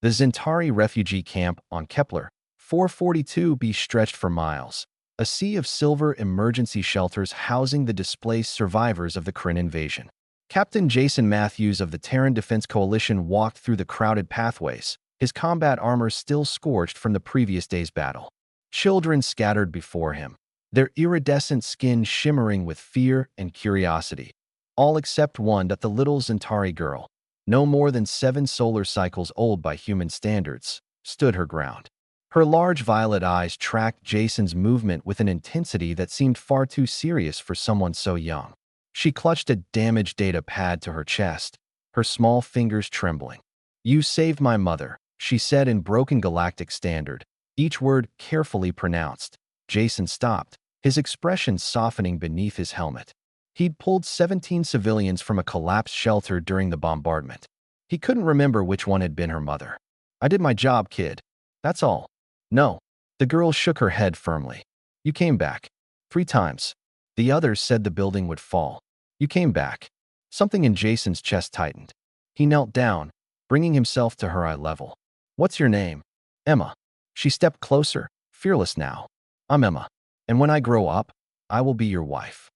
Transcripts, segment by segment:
The Zentari refugee camp on Kepler 442b stretched for miles, a sea of silver emergency shelters housing the displaced survivors of the Kryn invasion. Captain Jason Matthews of the Terran Defense Coalition walked through the crowded pathways, his combat armor still scorched from the previous day's battle. Children scattered before him, their iridescent skin shimmering with fear and curiosity, all except one, the little Zentari girl, no more than 7 solar cycles old by human standards, stood her ground. Her large violet eyes tracked Jason's movement with an intensity that seemed far too serious for someone so young. She clutched a damaged data pad to her chest, her small fingers trembling. "You saved my mother," she said in broken galactic standard, each word carefully pronounced. Jason stopped, his expression softening beneath his helmet. He'd pulled 17 civilians from a collapsed shelter during the bombardment. He couldn't remember which one had been her mother. "I did my job, kid. That's all." "No." The girl shook her head firmly. "You came back. 3 times. The others said the building would fall. You came back." Something in Jason's chest tightened. He knelt down, bringing himself to her eye level. "What's your name?" "Emma." She stepped closer, fearless now. "I'm Emma. And when I grow up, I will be your wife."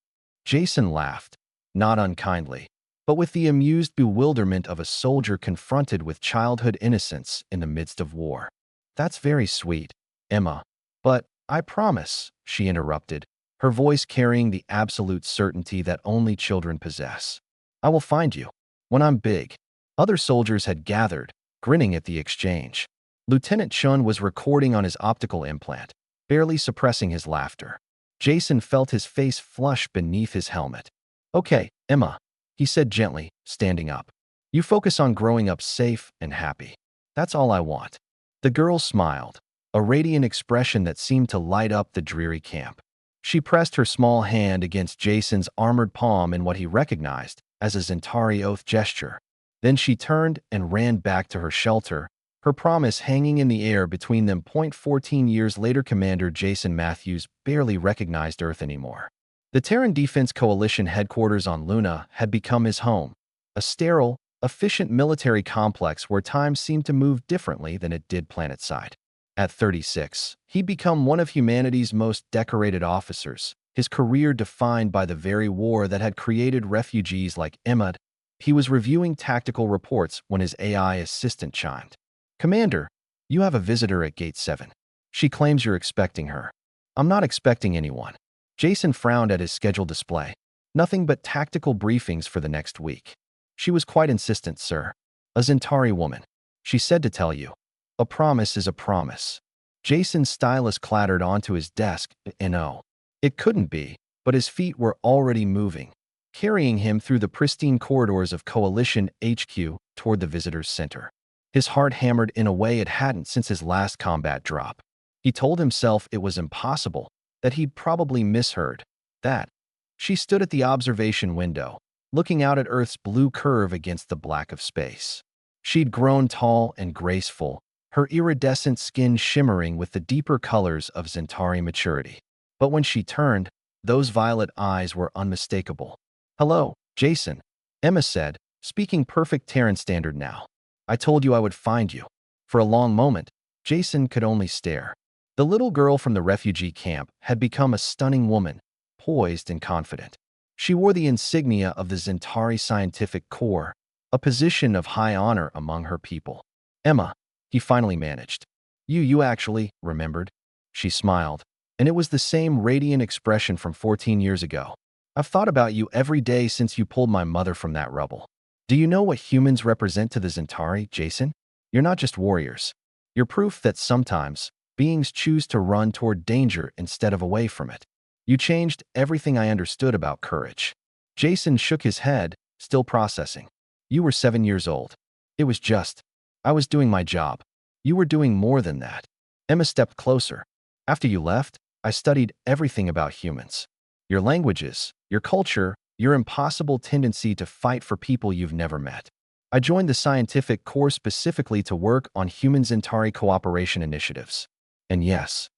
Jason laughed, not unkindly, but with the amused bewilderment of a soldier confronted with childhood innocence in the midst of war. "That's very sweet, Emma. But I promise," she interrupted, her voice carrying the absolute certainty that only children possess. "I will find you. When I'm big." Other soldiers had gathered, grinning at the exchange. Lieutenant Chun was recording on his optical implant, barely suppressing his laughter. Jason felt his face flush beneath his helmet. "Okay, Emma," he said gently, standing up. "You focus on growing up safe and happy. That's all I want." The girl smiled, a radiant expression that seemed to light up the dreary camp. She pressed her small hand against Jason's armored palm in what he recognized as a Zentari oath gesture. Then she turned and ran back to her shelter, her promise hanging in the air between them. 14 years later, Commander Jason Matthews barely recognized Earth anymore. The Terran Defense Coalition headquarters on Luna had become his home, a sterile, efficient military complex where time seemed to move differently than it did planetside. At 36, he'd become one of humanity's most decorated officers, his career defined by the very war that had created refugees like Emma. He was reviewing tactical reports when his AI assistant chimed. "Commander, you have a visitor at Gate 7. She claims you're expecting her." "I'm not expecting anyone." Jason frowned at his schedule display. "Nothing but tactical briefings for the next week." "She was quite insistent, sir. A Zentari woman. She said to tell you. A promise is a promise." Jason's stylus clattered onto his desk. No, it couldn't be, but his feet were already moving, carrying him through the pristine corridors of Coalition HQ toward the visitor's center. His heart hammered in a way it hadn't since his last combat drop. He told himself it was impossible, that he'd probably misheard. That. She stood at the observation window, looking out at Earth's blue curve against the black of space. She'd grown tall and graceful, her iridescent skin shimmering with the deeper colors of Zentari maturity. But when she turned, those violet eyes were unmistakable. "Hello, Jason," Emma said, speaking perfect Terran standard now. "I told you I would find you." For a long moment, Jason could only stare. The little girl from the refugee camp had become a stunning woman, poised and confident. She wore the insignia of the Zentari Scientific Corps, a position of high honor among her people. "Emma," he finally managed. You actually remembered." She smiled, and it was the same radiant expression from 14 years ago. "I've thought about you every day since you pulled my mother from that rubble." "Do you know what humans represent to the Zentari, Jason? You're not just warriors. You're proof that sometimes beings choose to run toward danger instead of away from it. You changed everything I understood about courage." Jason shook his head, still processing. "You were 7 years old. It was just, I was doing my job. You were doing more than that." Emma stepped closer. "After you left, I studied everything about humans. Your languages, your culture, your impossible tendency to fight for people you've never met. I joined the scientific corps specifically to work on human-Zentari cooperation initiatives. And yes,"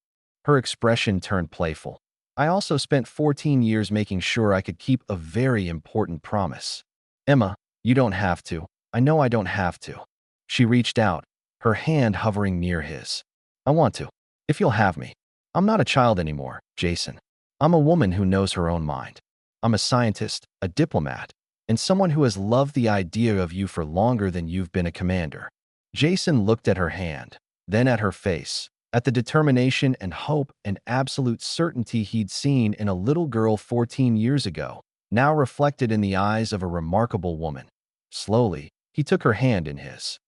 her expression turned playful, "I also spent 14 years making sure I could keep a very important promise." "Emma, you don't have to. I know I don't have to." She reached out, her hand hovering near his. I want to. If you'll have me. I'm not a child anymore, Jason. I'm a woman who knows her own mind. I'm a scientist, a diplomat, and someone who has loved the idea of you for longer than you've been a commander. Jason looked at her hand, then at her face, at the determination and hope and absolute certainty he'd seen in a little girl 14 years ago, now reflected in the eyes of a remarkable woman. Slowly, he took her hand in his.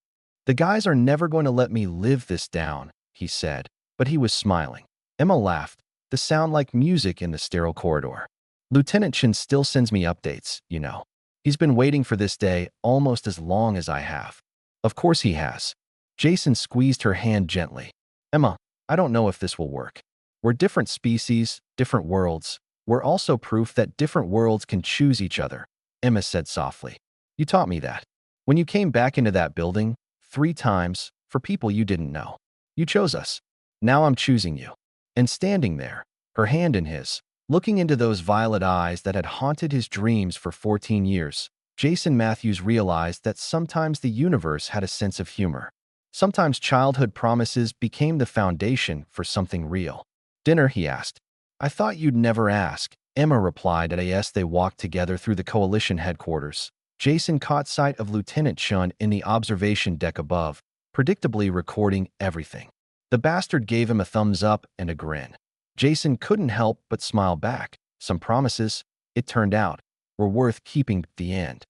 The guys are never going to let me live this down, he said, but he was smiling. Emma laughed, the sound like music in the sterile corridor. Lieutenant Chen still sends me updates, you know. He's been waiting for this day almost as long as I have. Of course he has. Jason squeezed her hand gently. Emma, I don't know if this will work. We're different species, different worlds. We're also proof that different worlds can choose each other, Emma said softly. You taught me that. When you came back into that building, 3 times, for people you didn't know. You chose us. Now I'm choosing you. And standing there, her hand in his, looking into those violet eyes that had haunted his dreams for 14 years, Jason Matthews realized that sometimes the universe had a sense of humor. Sometimes childhood promises became the foundation for something real. Dinner, he asked. I thought you'd never ask, Emma replied as they walked together through the coalition headquarters. Jason caught sight of Lieutenant Chun in the observation deck above, predictably recording everything. The bastard gave him a thumbs up and a grin. Jason couldn't help but smile back. Some promises, it turned out, were worth keeping. The end.